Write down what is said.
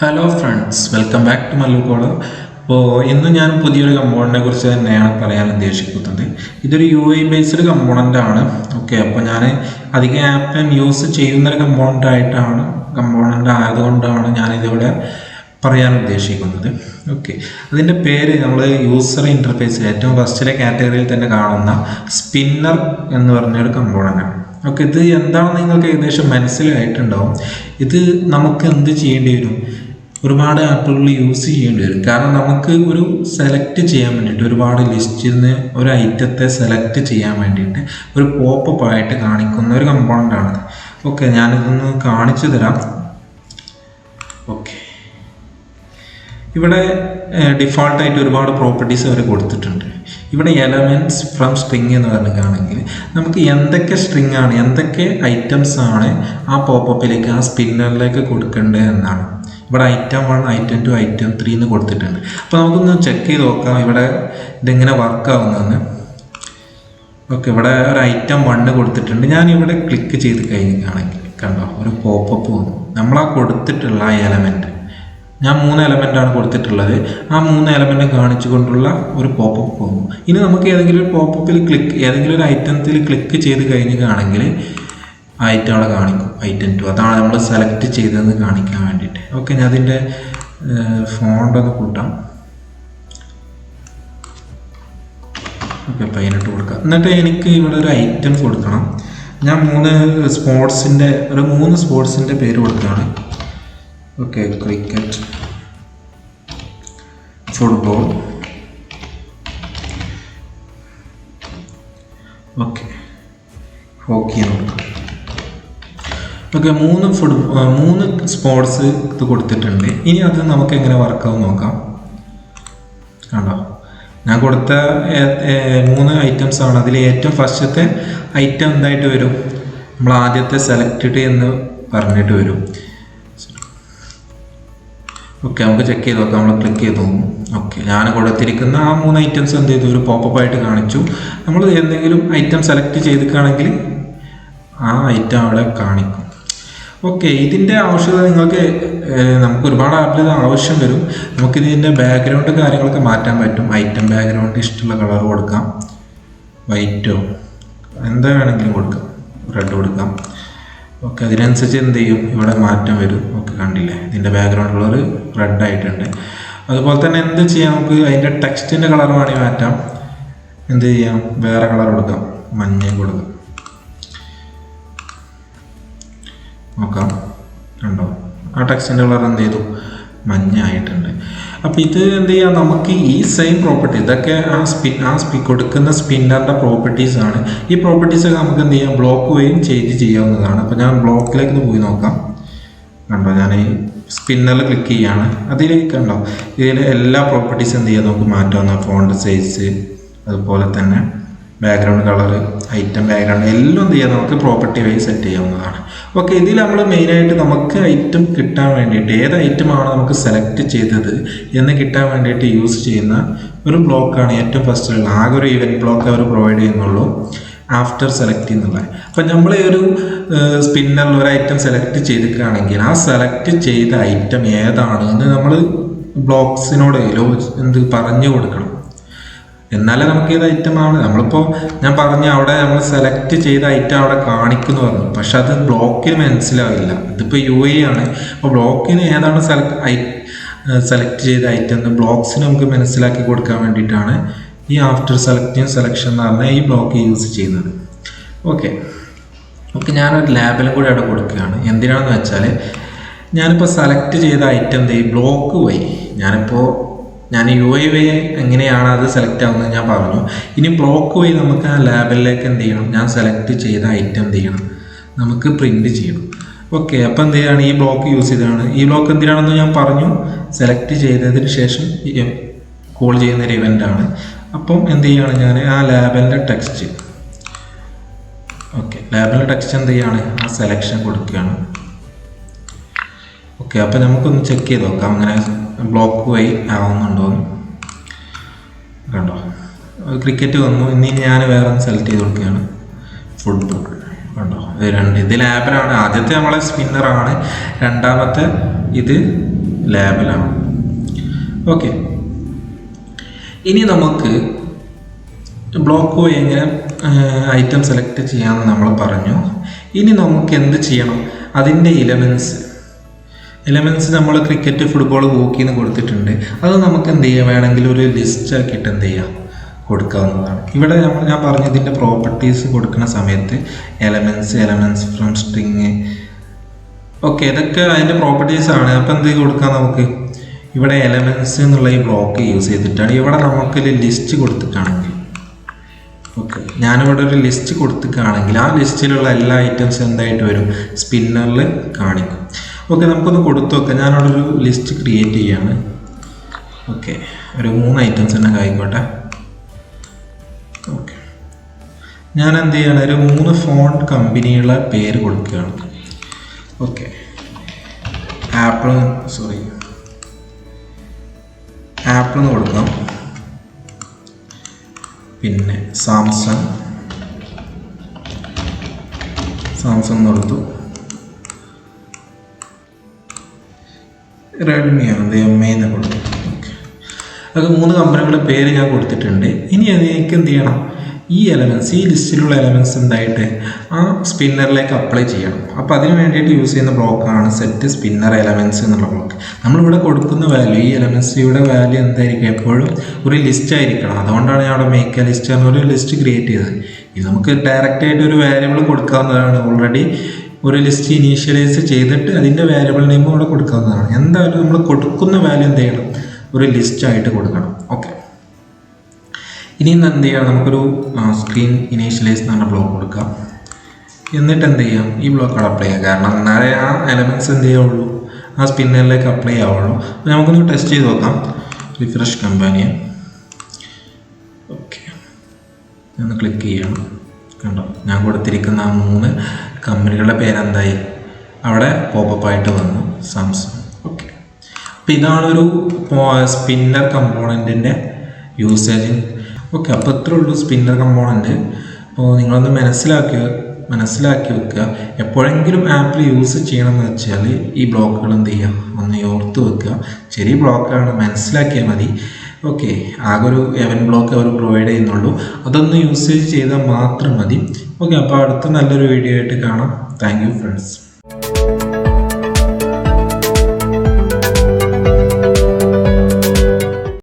Hello friends, welcome back to മല്ലൂക്കോള്. അപ്പോൾ ഇന്ന് ഞാൻ പുതിയൊരു കമ്പോണൻറ്റിനെ കുറിച്ച് തന്നെയാണ് പറയാൻ ഉദ്ദേശിക്കുന്നത്. ഇതൊരു UI ബേസ്ഡ് കമ്പോണൻ്റ് ആണ്. ഓക്കെ, അപ്പോൾ ഞാൻ അധികം ആപ്പ് യൂസ് ചെയ്യുന്നൊരു കമ്പോണൻ്റ് ആയതുകൊണ്ടാണ് ഞാനിതിവിടെ പറയാൻ ഉദ്ദേശിക്കുന്നത്. ഓക്കെ, അതിൻ്റെ പേര് നമ്മൾ യൂസർ ഇൻ്റർഫേസിൽ ഏറ്റവും ഫസ്റ്റിലെ കാറ്റഗറിയിൽ തന്നെ കാണുന്ന സ്പിന്നർ എന്ന് പറഞ്ഞൊരു കമ്പോണൻ്റാണ്. ഓക്കെ, ഇത് എന്താണെന്ന് നിങ്ങൾക്ക് ഏകദേശം മനസ്സിലായിട്ടുണ്ടാവും. ഇത് നമുക്ക് എന്ത് ചെയ്യേണ്ടി വരും? ഒരുപാട് ആപ്പുകൾ യൂസ് ചെയ്യേണ്ടി വരും. കാരണം നമുക്ക് ഒരു സെലക്ട് ചെയ്യാൻ വേണ്ടിയിട്ട്, ഒരുപാട് ലിസ്റ്റിൽ നിന്ന് ഒരു ഐറ്റത്തെ സെലക്ട് ചെയ്യാൻ വേണ്ടിയിട്ട് ഒരു പോപ്പപ്പ് ആയിട്ട് കാണിക്കുന്ന ഒരു കമ്പോണൻ്റ് ആണ്. ഓക്കെ, ഞാനിതൊന്ന് കാണിച്ചു തരാം. ഓക്കെ, ഇവിടെ ഡിഫോൾട്ടായിട്ട് ഒരുപാട് പ്രോപ്പർട്ടീസ് അവർ കൊടുത്തിട്ടുണ്ട്. ഇവിടെ എലമെൻറ്റ്സ് ഫ്രം സ്ട്രിങ് എന്ന് പറയുകയാണെങ്കിൽ നമുക്ക് എന്തൊക്കെ സ്ട്രിങ് ആണ്, എന്തൊക്കെ ഐറ്റംസ് ആണ് ആ പോപ്പപ്പിലേക്ക്, ആ സ്പിന്നറിലേക്ക് കൊടുക്കേണ്ടത് എന്നാണ്. ഇവിടെ ഐറ്റം 1, ഐറ്റം 2, ഐറ്റം 3 എന്ന് കൊടുത്തിട്ടുണ്ട്. അപ്പോൾ നമുക്കൊന്ന് ചെക്ക് ചെയ്ത് നോക്കാം ഇവിടെ ഇതെങ്ങനെ വർക്ക് ആവുന്നതെന്ന്. ഓക്കെ, ഇവിടെ ഒരു ഐറ്റം 1 കൊടുത്തിട്ടുണ്ട്. ഞാൻ ഇവിടെ ക്ലിക്ക് ചെയ്ത് കഴിഞ്ഞാണെങ്കിൽ കണ്ടോ, ഒരു പോപ്പപ്പ് വന്നു. നമ്മളാ കൊടുത്തിട്ടുള്ള ആ എലമെൻറ്റ്, ഞാൻ 3 എലമെൻ്റാണ് കൊടുത്തിട്ടുള്ളത്. ആ 3 എലമെൻറ്റ് കാണിച്ചുകൊണ്ടുള്ള ഒരു പോപ്പപ്പ് വന്നു. ഇനി നമുക്ക് ഏതെങ്കിലും ഒരു പോപ്പപ്പിൽ ഏതെങ്കിലും ഒരു ഐറ്റത്തിൽ ക്ലിക്ക് ചെയ്ത് കഴിഞ്ഞാണെങ്കിൽ ഐറ്റം അവിടെ കാണിക്കും, ഐറ്റം 2. അതാണ് നമ്മൾ സെലക്ട് ചെയ്തതെന്ന് കാണിക്കാൻ വേണ്ടിയിട്ട്. ഓക്കെ, ഞാൻ അതിൻ്റെ ഫോണ്ട് ഒന്ന് കൂട്ടാം. ഓക്കെ, 18 കൊടുക്കാം. എന്നിട്ട് എനിക്ക് ഇവിടെ ഒരു ഐറ്റം കൊടുക്കണം. ഞാൻ 3 സ്പോർട്സിൻ്റെ പേര് കൊടുക്കുകയാണ്. Okay, cricket, football, okay, hockey എന്ന് കൊടുക്കാം. ഓക്കെ, 3 സ്പോർട്സ് ഇത് കൊടുത്തിട്ടുണ്ട്. ഇനി അത് നമുക്ക് എങ്ങനെ വർക്കാവും നോക്കാം. കണ്ടോ, ഞാൻ കൊടുത്ത 3 ഐറ്റംസ് ആണ്. അതിൽ ഏറ്റവും ഫസ്റ്റത്തെ ഐറ്റം എന്തായിട്ട് വരും? നമ്മൾ ആദ്യത്തെ സെലക്റ്റഡ് എന്ന് പറഞ്ഞിട്ട് വരും. ഓക്കെ, നമുക്ക് ചെക്ക് ചെയ്ത് നോക്കാം. നമ്മൾ ക്ലിക്ക് ചെയ്ത് നോക്കും. ഓക്കെ, ഞാൻ കൊടുത്തിരിക്കുന്ന ആ 3 ഐറ്റംസ് എന്ത് ചെയ്തു? ഒരു പോപ്പപ്പ് ആയിട്ട് കാണിച്ചു. നമ്മൾ എന്തെങ്കിലും ഐറ്റം സെലക്ട് ചെയ്തിട്ടാണെങ്കിൽ ആ ഐറ്റം അവിടെ കാണിക്കും. ഓക്കെ, ഇതിൻ്റെ ആവശ്യകത നമുക്ക് ഒരുപാട് ആപ്പിൽ ഇത് ആവശ്യം വരും. നമുക്കിതിൻ്റെ ബാക്ക്ഗ്രൗണ്ട് കാര്യങ്ങളൊക്കെ മാറ്റാൻ പറ്റും. ഐറ്റം ബാക്ക്ഗ്രൗണ്ട് ഇഷ്ടമുള്ള കളർ കൊടുക്കാം, വൈറ്റോ എന്താ വേണമെങ്കിലും കൊടുക്കാം, റെഡ് കൊടുക്കാം. ഓക്കെ, അതിനനുസരിച്ച് എന്ത് ചെയ്യും, ഇവിടെ മാറ്റം വരും. ഓക്കെ, കണ്ടില്ലേ, ഇതിൻ്റെ ബാക്ക്ഗ്രൗണ്ട് കളർ റെഡ് ആയിട്ടുണ്ട്. അതുപോലെ തന്നെ എന്ത് ചെയ്യാം, നമുക്ക് അതിൻ്റെ ടെക്സ്റ്റിൻ്റെ കളർ വേണമെങ്കിൽ മാറ്റാം. എന്ത് ചെയ്യാം, വേറെ കളർ കൊടുക്കാം, മഞ്ഞയും കൊടുക്കാം. നോക്കാം, കണ്ടോ, ആ ടെക്സ്റ്റിൻ്റെ കളർ എന്ത് ചെയ്തു, മഞ്ഞ ആയിട്ടുണ്ട്. അപ്പോൾ ഇത് എന്ത് ചെയ്യാം, നമുക്ക് ഈ സെയിം പ്രോപ്പർട്ടി, ഇതൊക്കെ കൊടുക്കുന്ന സ്പിന്നറിൻ്റെ പ്രോപ്പർട്ടീസ് ആണ്. ഈ പ്രോപ്പർട്ടീസൊക്കെ നമുക്ക് എന്ത് ചെയ്യാം, ബ്ലോക്ക് വഴിയും ചേഞ്ച് ചെയ്യാവുന്നതാണ്. അപ്പോൾ ഞാൻ ബ്ലോക്കിലേക്ക് പോയി നോക്കാം. കണ്ടോ, ഞാൻ ഈ സ്പിന്നറിൽ ക്ലിക്ക് ചെയ്യുകയാണ്. അതിലേക്ക് കണ്ടോ, ഇതിൽ എല്ലാ പ്രോപ്പർട്ടീസും എന്ത് ചെയ്യാം, നമുക്ക് മാറ്റാവുന്ന ഫോണ്ട് സൈസ്, അതുപോലെ തന്നെ ബാക്ക്ഗ്രൗണ്ട് കളർ, ഐറ്റം ബാക്ക്ഗ്രൗണ്ട് എല്ലാം എന്ത് ചെയ്യാം, നമുക്ക് പ്രോപ്പർട്ടി വഴി സെറ്റ് ചെയ്യാവുന്നതാണ്. ഓക്കെ, ഇതിൽ നമ്മൾ മെയിനായിട്ട് നമുക്ക് ഐറ്റം കിട്ടാൻ വേണ്ടിയിട്ട്, ഏത് ഐറ്റമാണ് നമുക്ക് സെലക്ട് ചെയ്തത് എന്ന് കിട്ടാൻ വേണ്ടിയിട്ട് യൂസ് ചെയ്യുന്ന ഒരു ബ്ലോക്കാണ് ഏറ്റവും ഫസ്റ്റിലുള്ള. ആകെ ഒരു ഇവൻറ്റ് ബ്ലോക്ക് അവർ പ്രൊവൈഡ് ചെയ്യുന്നുള്ളൂ, ആഫ്റ്റർ സെലക്ട് എന്നുള്ളത്. അപ്പം നമ്മൾ ഒരു സ്പിന്നറിൽ ഒരു ഐറ്റം സെലക്ട് ചെയ്തിട്ടാണെങ്കിൽ ആ സെലക്ട് ചെയ്ത ഐറ്റം ഏതാണ് എന്ന് നമ്മൾ ബ്ലോക്സിനോട് പറഞ്ഞു കൊടുക്കണം. എന്നാലേ നമുക്ക് ഏത് ഐറ്റമാണ്, നമ്മളിപ്പോൾ ഞാൻ പറഞ്ഞ അവിടെ നമ്മൾ സെലക്ട് ചെയ്ത ഐറ്റം അവിടെ കാണിക്കുന്നു പറഞ്ഞു, പക്ഷെ അത് ബ്ലോക്കിന് മനസ്സിലാവില്ല. ഇതിപ്പോൾ UI ആണ്. അപ്പോൾ ബ്ലോക്കിന് ഏതാണ് സെലക്ട് ചെയ്ത ഐറ്റം എന്ന് ബ്ലോക്സിന് നമുക്ക് മനസ്സിലാക്കി കൊടുക്കാൻ വേണ്ടിയിട്ടാണ് ഈ ആഫ്റ്റർ സെലക്ഷൻ എന്ന് പറഞ്ഞാൽ ഈ ബ്ലോക്ക് യൂസ് ചെയ്യുന്നത്. ഓക്കെ, ഞാനൊരു ലാബലും കൂടി അവിടെ കൊടുക്കുകയാണ്. എന്തിനാണെന്ന് വെച്ചാൽ ഞാനിപ്പോൾ സെലക്ട് ചെയ്ത ഐറ്റം ഈ ബ്ലോക്ക് വഴി ഞാൻ UI വഴി എങ്ങനെയാണ് അത് സെലക്ട് ആവുന്നത് ഞാൻ പറഞ്ഞു. ഇനി ബ്ലോക്ക് വഴി നമുക്ക് ആ ലാബലിലേക്ക് എന്ത് ചെയ്യണം, ഞാൻ സെലക്ട് ചെയ്ത ഐറ്റം എന്ത് ചെയ്യണം, നമുക്ക് പ്രിൻറ്റ് ചെയ്യണം. ഓക്കെ, അപ്പോൾ എന്ത് ചെയ്യാണ്, ഈ ബ്ലോക്ക് യൂസ് ചെയ്താണ്. ഈ ബ്ലോക്ക് എന്തിനാണെന്ന് ഞാൻ പറഞ്ഞു, സെലക്ട് ചെയ്തതിന് ശേഷം കോൾ ചെയ്യുന്നൊരു ഇവൻ്റാണ്. അപ്പം എന്ത് ചെയ്യാണ്, ഞാൻ ആ ലാബലിൻ്റെ ടെക്സ്റ്റ്, ഓക്കെ, ലാബലിൻ്റെ ടെക്സ്റ്റ് എന്ത് ചെയ്യാണ്, ആ സെലക്ഷൻ കൊടുക്കുകയാണ്. ഓക്കെ, അപ്പോൾ നമുക്കൊന്ന് ചെക്ക് ചെയ്ത് നോക്കാം അങ്ങനെ ബ്ലോക്ക് വഴി ആവുന്നുണ്ടോ എന്ന്. കണ്ടോ, ക്രിക്കറ്റ് വന്നു. ഇനി ഞാൻ വേറെ ഒന്ന് സെലക്ട് ചെയ്ത് കൊടുക്കുകയാണ്, ഫുട്ബോൾ. കണ്ടോ, ഇത് ലാബിലാണ്. ആദ്യത്തെ നമ്മളെ സ്പിന്നറാണ്, രണ്ടാമത്തെ ഇത് ലാബിലാണ്. ഓക്കെ, ഇനി നമുക്ക് ബ്ലോക്ക് വഴി എങ്ങനെ ഐറ്റം സെലക്ട് ചെയ്യാമെന്ന് നമ്മൾ പറഞ്ഞു. ഇനി നമുക്ക് എന്ത് ചെയ്യണം? അതിൻ്റെ എലമെൻറ്റ്സ് നമ്മൾ ക്രിക്കറ്റ്, ഫുട്ബോൾ, ഹോക്കിന്ന് കൊടുത്തിട്ടുണ്ട്. അത് നമുക്ക് എന്ത് ചെയ്യാം, വേണമെങ്കിൽ ഒരു ലിസ്റ്റ് ആക്കിയിട്ട് എന്ത് ചെയ്യാം, കൊടുക്കാവുന്നതാണ്. ഇവിടെ ഞാൻ പറഞ്ഞതിൻ്റെ പ്രോപ്പർട്ടീസ് കൊടുക്കുന്ന സമയത്ത് എലമെൻറ്റ്സ് ഫ്രം സ്ട്രിങ്, ഓക്കെ, ഇതൊക്കെ അതിൻ്റെ പ്രോപ്പർട്ടീസാണ്. അപ്പോൾ എന്ത് കൊടുക്കാം, നമുക്ക് ഇവിടെ എലമെൻറ്റ്സ് എന്നുള്ള ഈ ബ്ലോക്ക് യൂസ് ചെയ്തിട്ടാണ്. ഇവിടെ നമുക്കൊരു ലിസ്റ്റ് കൊടുത്തിട്ടാണെങ്കിൽ, ഓക്കെ, ഞാനിവിടെ ഒരു ലിസ്റ്റ് കൊടുത്തിട്ടാണെങ്കിൽ ആ ലിസ്റ്റിലുള്ള എല്ലാ ഐറ്റംസും എന്തായിട്ട് വരും, സ്പിന്നറിൽ കാണിക്കും. ഓക്കെ, നമുക്കൊന്ന് കൊടുത്തു നോക്കാം. ഞാനവിടെ ഒരു ലിസ്റ്റ് ക്രിയേറ്റ് ചെയ്യാണ്. ഓക്കെ, ഒരു 3 ഐറ്റംസ് തന്നെ ആയിക്കോട്ടെ. ഓക്കെ, ഞാൻ എന്ത് ചെയ്യണം, ഒരു 3 ഫോണ്ട് കമ്പനികളുടെ പേര് കൊടുക്കുകയാണ്. ഓക്കെ, ആപ്പിൾ എന്ന് കൊടുക്കാം. പിന്നെ സാംസങ് എന്ന് കൊടുത്തു. റെഡ്മിയാണ് MA എന്ന് കൊടുത്തു. ഓക്കെ, അത് 3 കമ്പനികളുടെ പേര് ഞാൻ കൊടുത്തിട്ടുണ്ട്. ഇനി അതിലേക്ക് എന്ത് ചെയ്യണം, ഈ ലിസ്റ്റിലുള്ള എലമെൻറ്റ്സ് എന്തായിട്ട് ആ സ്പിന്നറിലേക്ക് അപ്ലൈ ചെയ്യണം. അപ്പോൾ അതിന് വേണ്ടിയിട്ട് യൂസ് ചെയ്യുന്ന ബ്ലോക്കാണ് സെറ്റ് സ്പിന്നർ എലമെൻറ്റ്സ് എന്നുള്ള ബ്ലോക്ക്. നമ്മളിവിടെ കൊടുക്കുന്ന വാല്യൂ, ഈ എലമെൻറ്റ്സിയുടെ വാല്യൂ എന്തായിരിക്കും, എപ്പോഴും ഒരു ലിസ്റ്റ് ആയിരിക്കണം. അതുകൊണ്ടാണ് ഞാൻ അവിടെ മേക്ക് എ ലിസ്റ്റ് എന്നൊരു ലിസ്റ്റ് ക്രിയേറ്റ് ചെയ്തത്. ഇത് നമുക്ക് ഡയറക്റ്റായിട്ട് ഒരു വേരിയബിൾ കൊടുക്കാവുന്നതാണ്. ഓൾറെഡി ഒരു ലിസ്റ്റ് ഇനീഷ്യലൈസ് ചെയ്തിട്ട് അതിൻ്റെ വേരിയബിൾ നെയിം ഇവിടെ കൊടുക്കാവുന്നതാണ്. എന്തായാലും നമ്മൾ കൊടുക്കുന്ന വാല്യൂ എന്ത് ചെയ്യണം, ഒരു ലിസ്റ്റായിട്ട് കൊടുക്കണം. ഓക്കെ, ഇനി എന്ത് ചെയ്യാം, നമുക്കൊരു സ്ക്രീൻ ഇനീഷ്യലൈസ് എന്ന് പറഞ്ഞ ബ്ലോക്ക് കൊടുക്കാം. എന്നിട്ട് എന്ത് ചെയ്യാം, ഈ ബ്ലോക്ക് അവിടെ അപ്ലൈ ചെയ്യാം. കാരണം എന്നാലേ ആ എലമെൻറ്റ്സ് എന്ത് ചെയ്യാവുള്ളൂ, ആ സ്പിന്നറിലേക്ക് അപ്ലൈ ആവുള്ളൂ. അപ്പോൾ നമുക്കൊന്ന് ടെസ്റ്റ് ചെയ്ത് നോക്കാം. Refresh companion. ഓക്കെ, ഒന്ന് ക്ലിക്ക് ചെയ്യണം. കണ്ടോ, ഞാൻ കൊടുത്തിരിക്കുന്ന ആ 3 കമ്പനികളുടെ പേരെന്തായി അവിടെ പോപ്പപ്പ് ആയിട്ട് വന്നു, സാംസങ്. ഓക്കെ, അപ്പോൾ ഇതാണൊരു സ്പിന്നർ കമ്പോണൻറ്റിൻ്റെ യൂസേജ്. ഓക്കെ, അപ്പോൾ ഇത്രേ ഉള്ളൂ സ്പിന്നർ കമ്പോണൻറ്റ്. അപ്പോൾ നിങ്ങളൊന്ന് മനസ്സിലാക്കി വെക്കുക. എപ്പോഴെങ്കിലും ആപ്പിൽ യൂസ് ചെയ്യണമെന്ന് വെച്ചാൽ ഈ ബ്ലോക്കുകൾ എന്ത് ചെയ്യുക, ഒന്ന് ഓർത്ത് വെക്കുക. ചെറിയ ബ്ലോക്കാണ്, മനസ്സിലാക്കിയാൽ മതി. ഓക്കെ, ആകെ ഒരു 11 ബ്ലോക്ക് അവർ പ്രൊവൈഡ് ചെയ്യുന്നുള്ളൂ. അതൊന്ന് യൂസേജ് ചെയ്താൽ മാത്രം മതി. ഓക്കെ, അപ്പോൾ അടുത്ത നല്ലൊരു വീഡിയോ ആയിട്ട് കാണാം. Thank you friends.